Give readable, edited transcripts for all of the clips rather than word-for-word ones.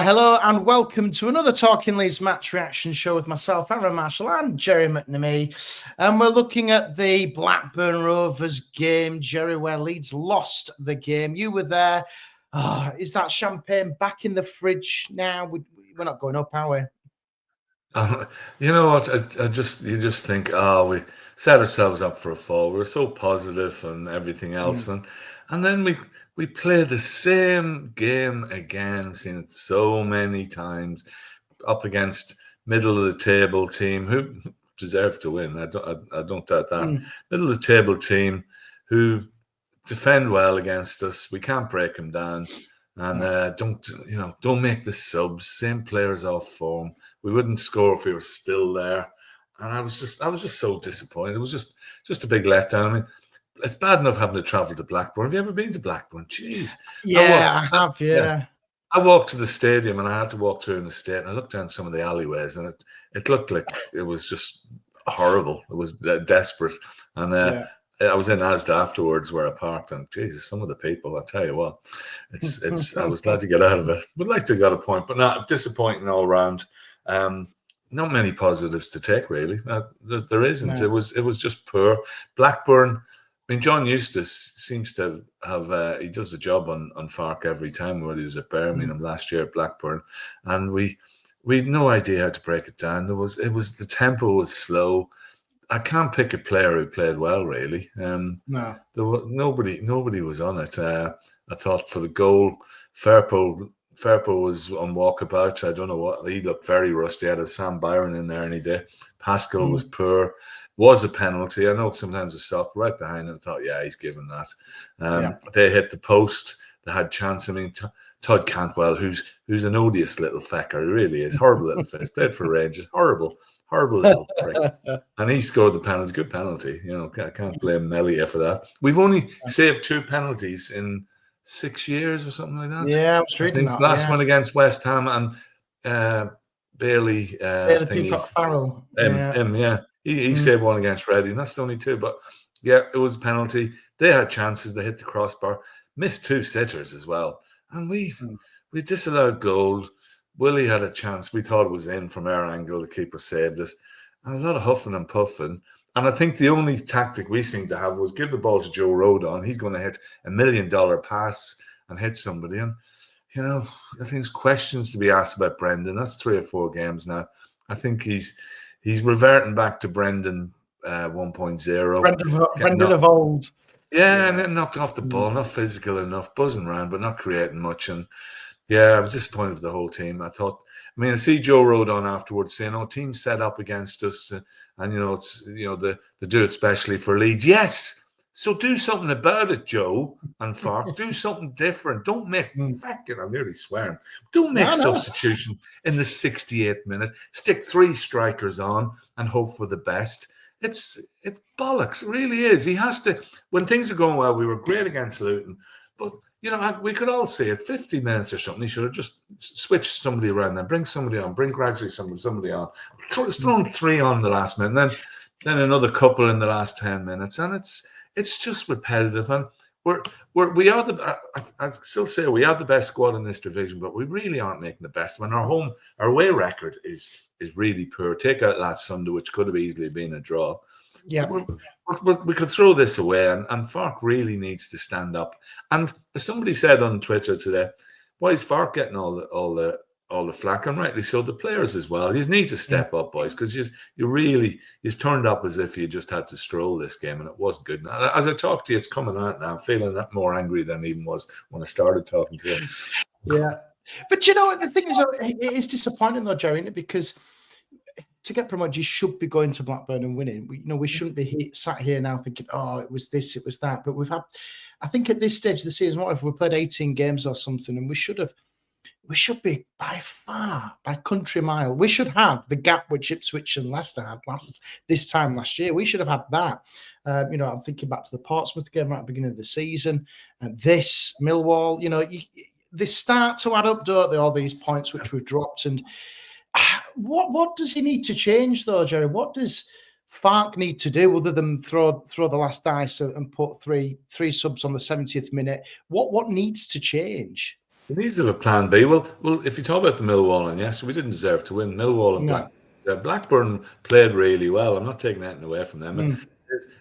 Hello and welcome to another Talking Leeds match reaction show with myself, Arron Marshall and Gerry McNamee. And we're looking at the Blackburn Rovers game, Gerry, where Leeds lost the game. You were there. Is that champagne back in the fridge now? We're not going up, are we? You know what? You just think, we set ourselves up for a fall. We were so positive and everything else, and then we play the same game again. I've seen it so many times, up against middle of the table team who deserve to win. I don't doubt that. Middle of the table team who defend well against us. We can't break them down. And don't make the subs. Same players off form. We wouldn't score if we were still there. And I was just so disappointed. It was just a big letdown. I mean, it's bad enough having to travel to Blackburn. Have you ever been to Blackburn? Jeez. Yeah, I have. Yeah. I walked to the stadium and I had to walk through in the state. And I looked down some of the alleyways and it looked like it was just horrible. It was desperate. And I was in Asda afterwards where I parked, and Jesus, some of the people, I tell you what, it's. I was glad to get out of it. Would like to have got a point, but not disappointing all round. Not many positives to take, really. There isn't. No. It was just poor. Blackburn. I mean, John Eustace seems to have he does a job on Farke every time. Whether he was at Birmingham last year at Blackburn, and we had no idea how to break it down. The tempo was slow. I can't pick a player who played well, really. No, nobody was on it. I thought for the goal, Firpo was on walkabout. I don't know what, he looked very rusty. I had a Sam Byron in there any day. Pascal was poor. Was a penalty. I know sometimes it's soft. Right behind him, I thought, yeah, he's given that. They hit the post. They had chance. I mean, Todd Cantwell, who's an odious little fecker. He really is. Horrible little face. Played for Rangers. Horrible little prick. And he scored the penalty. Good penalty. You know, I can't blame Melia for that. We've only saved 2 penalties in 6 years or something like that. Yeah, I was reading that. Last one against West Ham and Bailey. Farrell. He saved one against Reading. That's the only 2. But yeah, it was a penalty. They had chances. They hit the crossbar. Missed 2 sitters as well. And we disallowed goal. Willie had a chance. We thought it was in from our angle. The keeper saved it. And a lot of huffing and puffing. And I think the only tactic we seemed to have was give the ball to Joe Rodon. He's going to hit $1 million pass and hit somebody. And, you know, I think there's questions to be asked about Brendan. That's 3 or 4 games now. I think he's reverting back to Brendan 1.0. Brendan of old. Yeah, and then knocked off the ball. Not physical enough. Buzzing around, but not creating much. And yeah, I was disappointed with the whole team. I see Joe Rodon afterwards saying, team set up against us. And, they do it specially for Leeds. Yes. So do something about it, Joe and Farke. Do something different. Don't make, I'm nearly swearing. Don't make substitution in the 68th minute. Stick 3 strikers on and hope for the best. It's bollocks. It really is. He has to, when things are going well, we were great against Luton, but we could all see it. 50 minutes or something, he should have just switched somebody around then, bring somebody on, bring gradually somebody on. It's thrown 3 on the last minute, then another couple in the last 10 minutes, and it's just repetitive. And I still say we are the best squad in this division, but we really aren't making the best. When our away record is really poor. Take out last Sunday, which could have easily been a draw. Yeah, we could throw this away, and Farke really needs to stand up. And as somebody said on Twitter today, why is Farke getting all the flack? And rightly so, the players as well. You need to step up, boys, because you turned up as if you just had to stroll this game, and it wasn't good. Now, as I talk to you, it's coming out now. I'm feeling that more angry than I even was when I started talking to you. Yeah, but you know what the thing is, it is disappointing though, Gerry, isn't it? Because to get promoted, you should be going to Blackburn and winning. We shouldn't be sat here now thinking, it was this, it was that. But we've had, I think at this stage of the season, what if we played 18 games or something, and we should be by far, by country mile, we should have the gap which Ipswich and Leicester had this time last year. We should have had that. I'm thinking back to the Portsmouth game right at the beginning of the season, and this Millwall. They start to add up, don't they? All these points which we've dropped, and what does he need to change though, Gerry? What does Farke need to do other than throw the last dice and put three subs on the 70th minute? What needs to change? He needs to have a plan B. Well, if you talk about the Millwall, and yes, we didn't deserve to win. Millwall and No. Blackburn played really well. I'm not taking anything away from them. And Mm.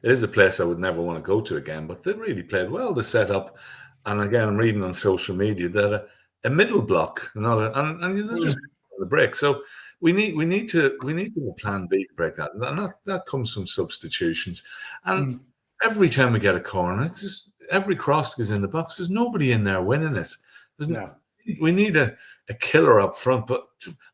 it is a place I would never want to go to again, but they really played well. The setup, and again, I'm reading on social media that a middle block, and they're just on the break. So we need to have a plan B to break that, and that comes from substitutions. And Mm. every time we get a corner, it's just every cross goes in the box. There's nobody in there winning it. No. We need a killer up front, but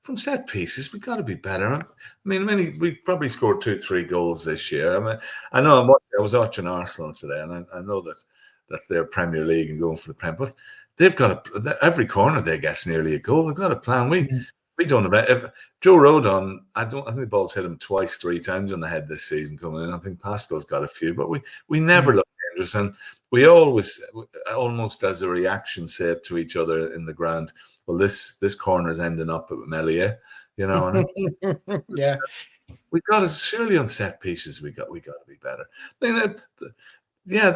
from set pieces, we've got to be better. I mean, we probably scored 2-3 goals this year. I mean, I know I was watching Arsenal today, and I know that they're Premier League and going for the Prem, but they've got every corner they get's nearly a goal. They've got a plan. We don't have it. If Joe Rodon, I think the ball's hit him twice, 3 times on the head this season coming in. I think Pascal's got a few, but we never look dangerous, and we always, almost as a reaction, say it to each other in the ground. Well, this corner's ending up at Melier, and Yeah. we got to surely on set pieces. We got to be better. I mean, yeah,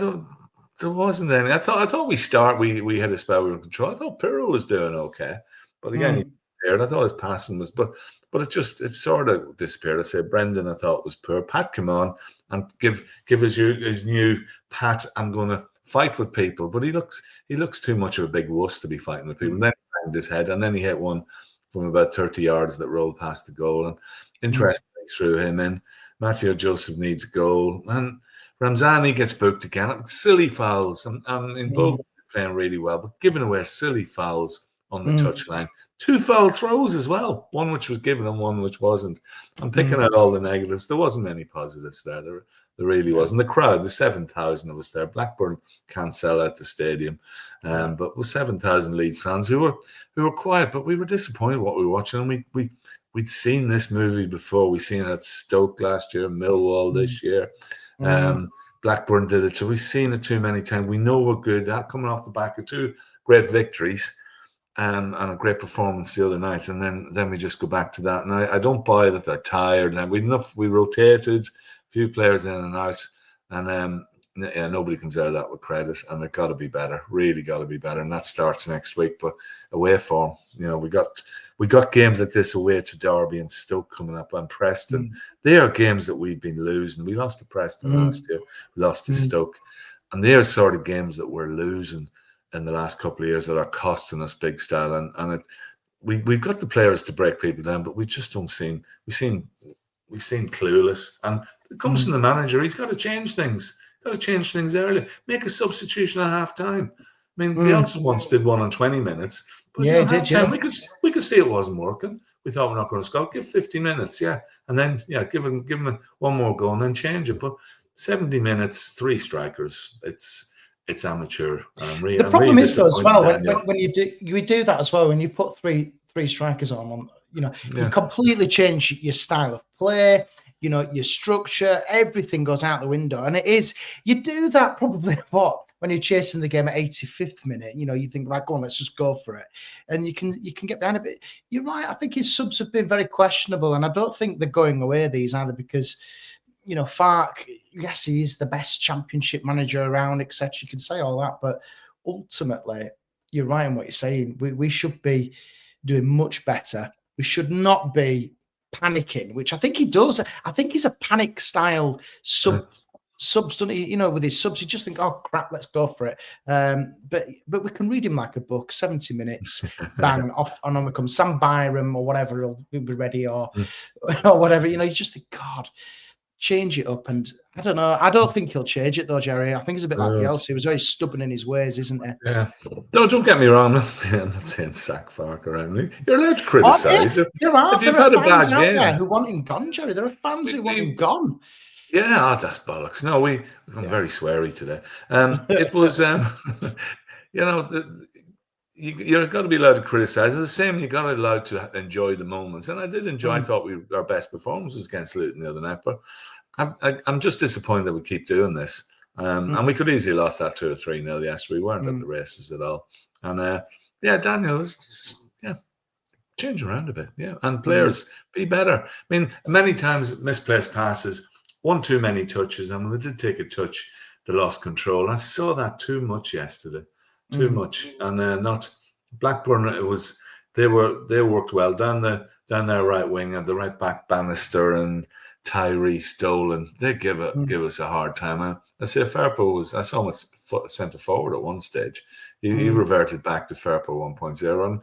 there wasn't any. I thought we had a spell we were in control. I thought Pirro was doing okay, but again, he disappeared. I thought his passing was, but it sort of disappeared. I say Brendan, I thought was poor. Pat came on and give his new Pat. I'm going to fight with people, but he looks too much of a big wuss to be fighting with people. And then he banged his head, and then he hit one from about 30 yards that rolled past the goal. And interestingly, threw him in. Matteo Joseph needs a goal, and Ramzani gets booked again. Silly fouls. Both playing really well, but giving away silly fouls on the touchline. 2 foul throws as well. One which was given and one which wasn't. I'm picking out all the negatives. There wasn't many positives there. There really wasn't. The crowd, the 7,000 of us there. Blackburn can't sell out the stadium, but with 7,000 Leeds fans who were quiet, but we were disappointed what we were watching. And we'd seen this movie before. We've seen it at Stoke last year, Millwall this year. Blackburn did it, so we've seen it too many times. We know we're good. That coming off the back of 2 great victories and a great performance the other night, and then we just go back to that. And I don't buy that they're tired. And we rotated a few players in and out, and nobody comes out of that with credit. And they've got to be better, really got to be better. And that starts next week. But away form, we got games like this away to Derby and Stoke coming up, and Preston. They are games that we've been losing. We lost to Preston last year. We lost to Stoke. And they are sort of games that we're losing in the last couple of years that are costing us big style. And we've got the players to break people down, but we just don't seem – we seem clueless. And it comes from the manager. He's got to change things. Got to change things early. Make a substitution at half-time. I mean, Bielsa once did one on 20 minutes. But half time, we could see it wasn't working. We thought we're not going to score. Give 50 minutes, and then give him one more go and then change it. But 70 minutes, 3 strikers. It's amateur. The problem is though as well when you do that as well, when you put three strikers on, you completely change your style of play. Your structure, everything goes out the window, and it is you do that probably when you're chasing the game at 85th minute, you think, right, go on, let's just go for it. And you can get behind a bit. You're right. I think his subs have been very questionable, and I don't think they're going away, these either, because, Farke, yes, he's the best championship manager around, etc. You can say all that, but ultimately, you're right in what you're saying. We should be doing much better. We should not be panicking, which I think he does. I think he's a panic style subs, with his subs, you just think, oh crap, let's go for it. But we can read him like a book. 70 minutes, bang, off, and on we come. Sam Byram or whatever, he'll be ready, or whatever. You just think, God, change it up. And I don't know. I don't think he'll change it though, Gerry. I think he's a bit like Bielsa. He was very stubborn in his ways, isn't he? Yeah. No, don't get me wrong. I'm not saying sack Farke around me. You're allowed to criticise. There are fans out there who want him gone, Gerry. There are fans who want him gone. Yeah, that's bollocks. No, I'm very sweary today. It was, you've got to be allowed to criticise. It's the same, you've got to be allowed to enjoy the moments. And I did enjoy, I thought our best performance was against Luton the other night. But I'm just disappointed that we keep doing this. And we could easily lost that 2 or 3-0 yesterday. We weren't at the races at all. And, Daniel, change around a bit. Yeah, and players, be better. I mean, many times misplaced passes, one too many touches, and when they did take a touch, they lost control. I saw that too much yesterday, too much, and not Blackburn, they worked well down their right wing and the right back Bannister and Tyree Stolen. They give us a hard time. I say Firpo I saw him at centre forward at one stage. He reverted back to Firpo 1.0, and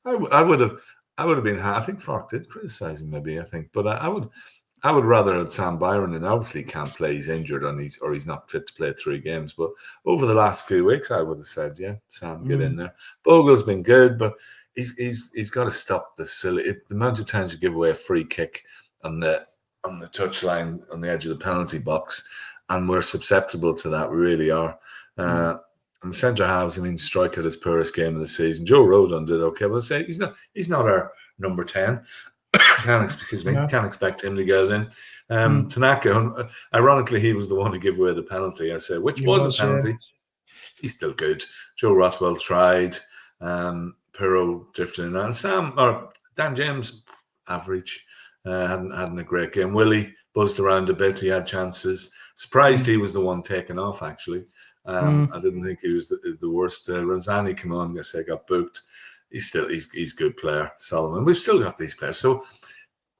I would have been. I think Fark did criticise him, maybe. I think, but I would rather have Sam Byron, and obviously he can't play. He's injured, and he's not fit to play 3 games. But over the last few weeks, I would have said, yeah, Sam, get in there. Bogle's been good, but he's got to stop the silly. The amount of times you give away a free kick on the touchline on the edge of the penalty box, and we're susceptible to that. We really are. And the centre halves, I mean, Strike had his poorest game of the season. Joe Rodon did okay, but say he's not our number 10. Can't expect him to get it in. Tanaka, ironically, he was the one to give away the penalty. I said, which was a penalty. Yeah. He's still good. Joe Rothwell tried. Pirro drifted in, and Dan James, average. Hadn't a great game. Willie buzzed around a bit. He had chances. Surprised he was the one taken off, actually. I didn't think he was the worst. Ranzani came on, I say, got booked. He's a good player, Solomon. We've still got these players. So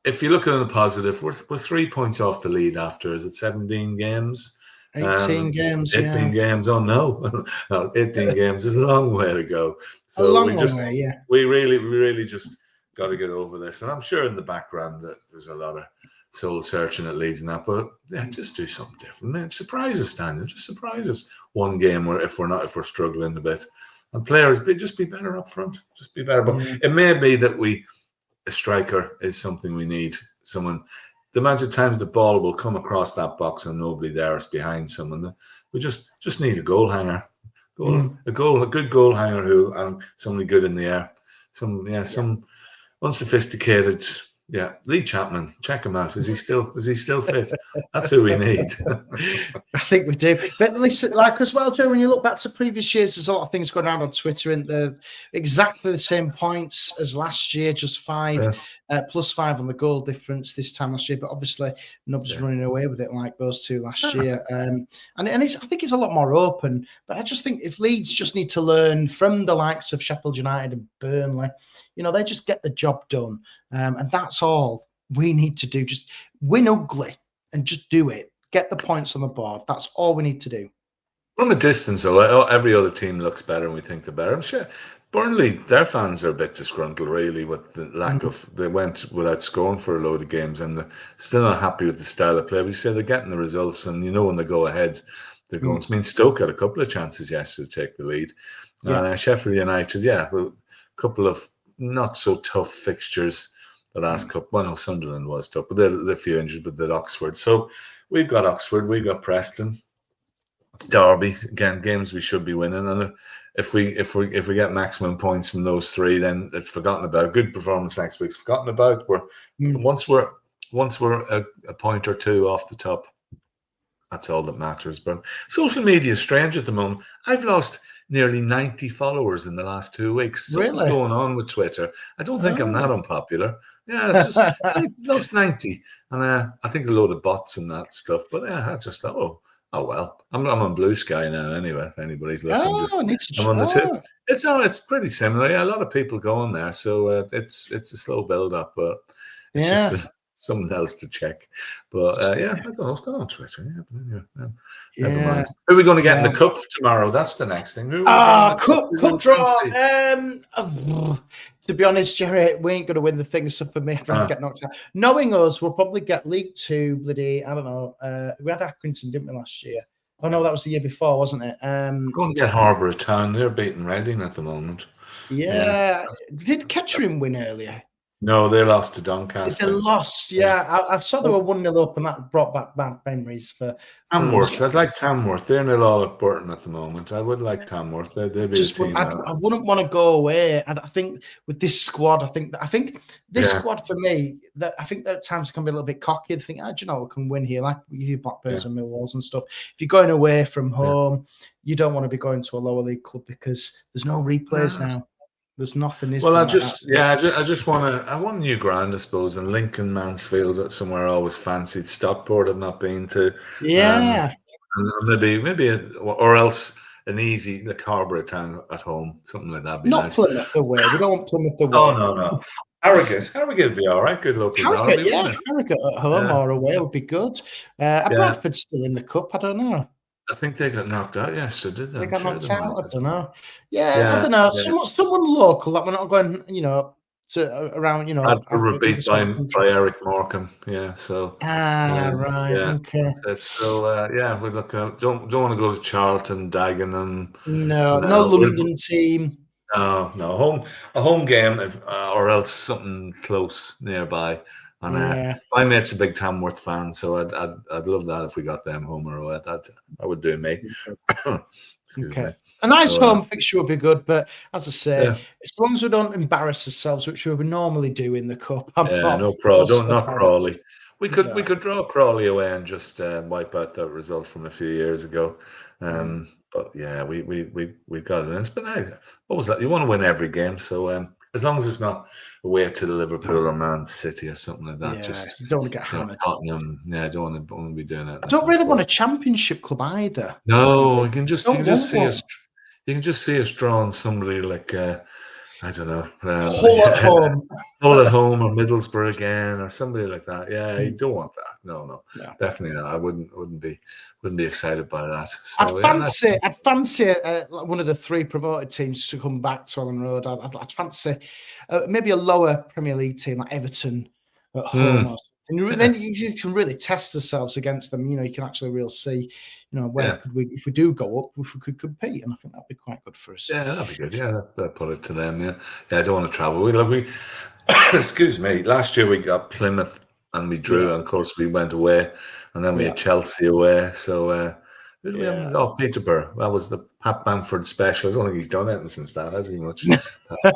if you look at it in a positive, we're 3 points off the lead after, is it 17 games? 18 games. 18 games. Oh no. No, 18 games is a long way to go. So a long way, yeah. We really just got to get over this. And I'm sure in the background that there's a lot of soul searching at Leeds and that, but yeah, just do something different, man. Surprise us, Daniel. Just surprise us one game where if we're struggling a bit. And players just be better up front. Just be better. But it may be that a striker is something we need. Someone, the amount of times the ball will come across that box and nobody there is behind someone. We just need a goal hanger. A good goal hanger and somebody good in the air. Some unsophisticated. Yeah, Lee Chapman, check him out. Is he still fit? That's who we need. I think we do. But listen, like as well, Joe, when you look back to previous years, there's a lot of things going around on Twitter, and they're exactly the same points as last year, just 5 plus 5 on the goal difference this time last year. But obviously, nobody's running away with it like those two last year. And I think it's a lot more open. But I just think if Leeds just need to learn from the likes of Sheffield United and Burnley, they just get the job done. And that's all we need to do. Just win ugly and just do it. Get the points on the board. That's all we need to do. From a distance, though, every other team looks better and we think they're better. I'm sure Burnley, their fans are a bit disgruntled, really, with the lack of... They went without scoring for a load of games and they're still not happy with the style of play. We say they're getting the results and, when they go ahead, they're going to... I mean, Stoke had a couple of chances yesterday to take the lead. And Sheffield United, a couple of not so tough fixtures the last couple. Well, no, Sunderland was tough, but they're a few injured, but they're Oxford. So we've got Oxford, we've got Preston, Derby. Again, games we should be winning. And if we get maximum points from those 3, then it's forgotten about. Good performance next week's forgotten about. Once we're a point or 2 off the top, that's all that matters. But social media is strange at the moment. I've lost nearly 90 followers in the last 2 weeks. Something's going on with Twitter. I don't think I'm that unpopular. Yeah, I lost 90. And I think a load of bots and that stuff. But I just thought, oh well. I'm on Blue Sky now anyway, if anybody's looking. I'm on the tip. It's pretty similar. Yeah, a lot of people go on there. So it's a slow build up, but it's just something else to check. But I don't know what's going on Twitter. Never mind. Who are we going to get in the cup tomorrow? That's the next thing. Cup draw. To be honest, Jerry, we ain't going to win the thing. So for me, I'd rather get knocked out. Knowing us, we'll probably get League 2. Bloody, I don't know. We had Accrington, didn't we, last year? Oh no, that was the year before, wasn't it? Go and get Harbour of Town. They're beating Reading at the moment. Yeah. Did Kettering win earlier? No, they lost to Doncaster. They lost, I saw they were 1-0 up, and that brought back bad memories for Tamworth. I'd like Tamworth. They're 0-0 at Burton at the moment. I would like Tamworth. They'd be a team. I wouldn't want to go away. And I think with this squad, I think this squad for me, that I think that at times can be a little bit cocky. They think, do you know, we can win here, like you Blackburns and Millwalls and stuff. If you're going away from home, you don't want to be going to a lower league club because there's no replays now. There's nothing. I just want a new ground, I suppose. And Lincoln, Mansfield, somewhere I always fancied. Stockport I've not been to. Yeah. Maybe, or else an easy, like Harbour Town at home, something like that would be Not nice. Plymouth away. We don't want Plymouth away. Oh, no. Harrogate would be all right. Good local derby, wouldn't it? Harrogate at home or away would be good. Are Bradford still in the cup? I don't know. I think they got knocked out yesterday, did they? They got knocked out. I don't know. Yeah, I don't know. Someone local that we're not going, to around, Bradford were beat by Eric Morecambe. Yeah, so. Right. Yeah, Okay. that's it. So we look. Don't want to go to Charlton, Dagenham. No London team. No. A home game, or else something close nearby. And my mate's a big Tamworth fan, so I'd love that if we got them home or away. That would do me. Excuse me. A nice home fixture would be good, but as I say, as long as we don't embarrass ourselves, which we would normally do in the cup. No problem. Not Crawley. We could draw Crawley away and just wipe out that result from a few years ago. But yeah, we got it. It's been what was that? You want to win every game, so as long as it's not away to Liverpool or Man City or something like that, just don't want to get hammered. Tottenham, don't want to be doing it. I don't really want a championship club either. No, you can just see us. You can just see us drawing somebody like I don't know, Hull at home. Hull at home or Middlesbrough again or somebody like that. Yeah, you don't want that. No, definitely not. I wouldn't be excited by that. So, I'd fancy one of the 3 promoted teams to come back to Arron Road. I'd fancy maybe a lower Premier League team like Everton at home or something. Then you can really test ourselves against them. You can actually really see, where could we, if we do go up, if we could compete, and I think that'd be quite good for us. Yeah, that'd be good. Yeah, that'd put it to them. Yeah, I don't want to travel. We excuse me. Last year we got Plymouth and we drew, and of course we went away, and then we had Chelsea away. So Peterborough. That was the Pat Bamford special. I don't think he's done anything since that, has he? Much. I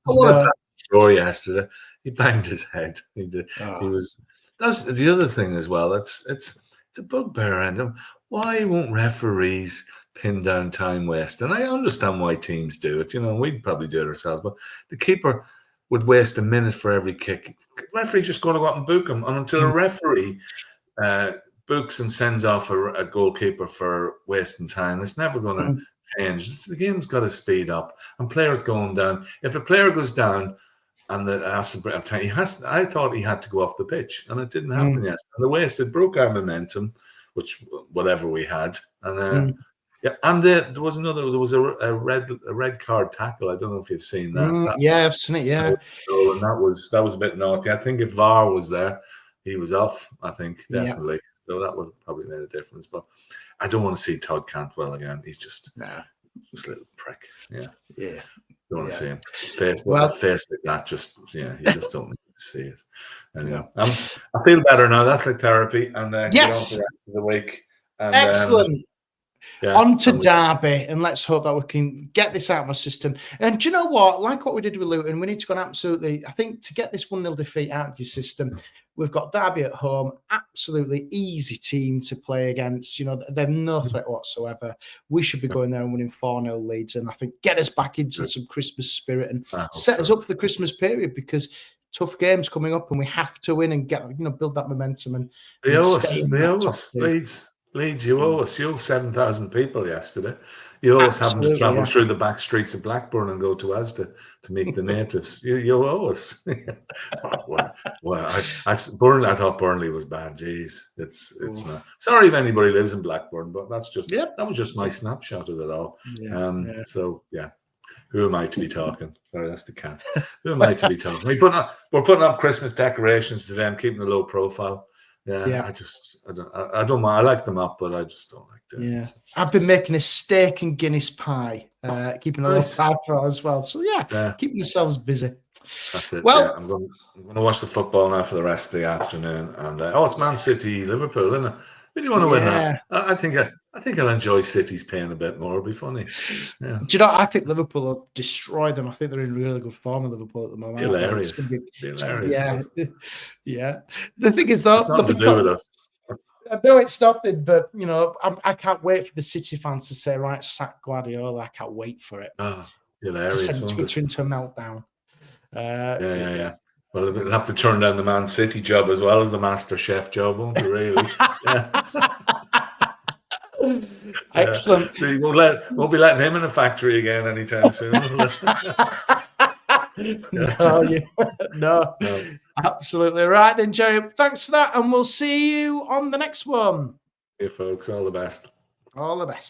wanted that story yesterday. He banged his head. He did. He was. That's the other thing as well. It's a bugbear, and why won't referees pin down time waste? And I understand why teams do it. We'd probably do it ourselves, but the keeper would waste a minute for every kick. The referee's just going to go out and book him, and until a referee books and sends off a goalkeeper for wasting time, it's never going to change. The game's got to speed up, and players going down. If a player goes down, and has to break up time. I thought he had to go off the pitch, and it didn't happen yet. And the wasted broke our momentum, which whatever we had, and and there was another. There was a red card tackle. I don't know if you've seen that. I've seen it. Yeah, and that was a bit naughty. I think if VAR was there, he was off. I think definitely. So that would probably made a difference. But I don't want to see Todd Cantwell again. He's just a little prick. Yeah. Don't want to see him. Face like that, you just don't need to see it. Anyway, I feel better now. That's like therapy. And get on to the rest of the week. And, excellent. On to Derby, and let's hope that we can get this out of our system. And do you know what? Like what we did with Luton, we need to go and absolutely, I think, to get this 1-0 defeat out of your system, we've got Derby at home, absolutely easy team to play against. They're no threat whatsoever. We should be going there and winning 4-0 leads, and I think get us back into some Christmas spirit and set us up for the Christmas period, because tough games coming up and we have to win and get build that momentum. And they owe us. Leeds, you owe us. You owe 7,000 people yesterday. You owe us having to travel through the back streets of Blackburn and go to Asda to meet the natives. You owe us. I thought Burnley was bad. Jeez, it's not. Sorry if anybody lives in Blackburn, but that was just my snapshot of it all. So who am I to be talking? Sorry, that's the cat. Who am I to be talking? We're putting up Christmas decorations today. I'm keeping a low profile. I don't mind. I like them up, but I just don't like doing it. I've been making a steak and Guinness pie, keeping a low profile as well. So keeping yourselves busy. That's it. Well, I'm going to watch the football now for the rest of the afternoon. And it's Man City, Liverpool, isn't it? Really want to win that. I think I'll enjoy City's pain a bit more. It'll be funny. Yeah. Do you know? I think Liverpool will destroy them. I think they're in really good form in Liverpool at the moment. Hilarious. Hilarious. Yeah. The thing is, though, it's nothing to do with us. No, it's nothing. But I can't wait for the City fans to say, "Right, sack Guardiola." I can't wait for it. Hilarious. To send Twitter into a meltdown. Yeah. Well, they'll have to turn down the Man City job as well as the Master Chef job, won't they, really? Excellent. We won't be letting him in a factory again anytime soon. No, absolutely right then, Gerry. Thanks for that, and we'll see you on the next one. Hey, folks, all the best. All the best.